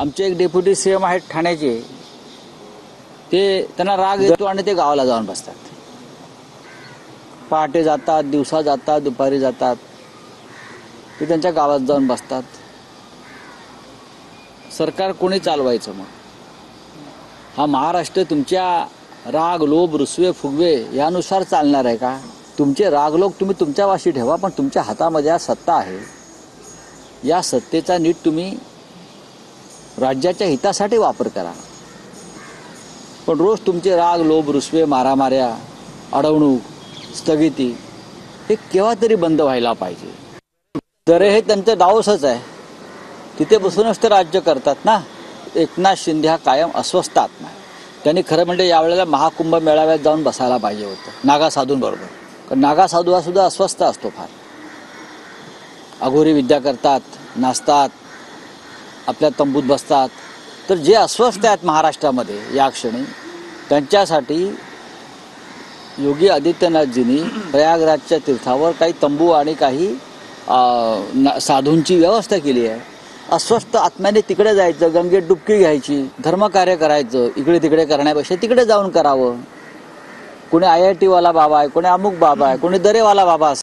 आमचे एक deputy CM आहेत ठाण्याचे, ते त्यांना राग येतो आणि ते गावाला जाऊन बसतात. पहाटे जातात, दिवसा जातात, दुपारी जातात, ते त्यांच्या गावात जाऊन बसतात. सरकार कोणी चालवायचं मग? हा महाराष्ट्र तुमच्या राग, लोभ, रुसवे, फुगवे यानुसार चालणार आहे का? तुमचे राग लोभ तुम्ही तुमच्या वाशी ठेवा, पण तुमच्या हातामध्ये आज सत्ता आहे. या सत्तेचा नीट तुम्ही राज्याच्या हितासाठी वापर करा. पण रोज तुमचे राग, लोभ, रुसवे, मारामाऱ्या, अडवणूक, स्थगिती हे केव्हा तरी बंद व्हायला पाहिजे. तर हे त्यांचं डावसच आहे. तिथे बसूनच ते राज्य करतात ना. एकनाथ शिंदे हा कायम अस्वस्थ आत्मा आहे. त्यांनी खरं म्हणजे यावेळेला महाकुंभ मेळाव्यात जाऊन बसायला पाहिजे होतं नागा साधूंबरोबर. कारण नागा साधू हा सुद्धा अस्वस्थ असतो फार. अघोरी विद्या करतात, नाचतात, आपल्या तंबूत बसतात. तर जे अस्वस्थ आहेत महाराष्ट्रामध्ये या क्षणी, त्यांच्यासाठी योगी आदित्यनाथजींनी प्रयागराजच्या तीर्थावर काही तंबू आणि काही साधूंची व्यवस्था केली आहे. अस्वस्थ आत्म्याने तिकडे जायचं, गंगेत डुबकी घ्यायची, धर्मकार्य करायचं. इकडे तिकडे करण्यापेक्षा तिकडे जाऊन करावं. कोणी IIT वाला बाबा आहे, कोणी अमुक बाबा आहे, कोणी दरेवाला बाबा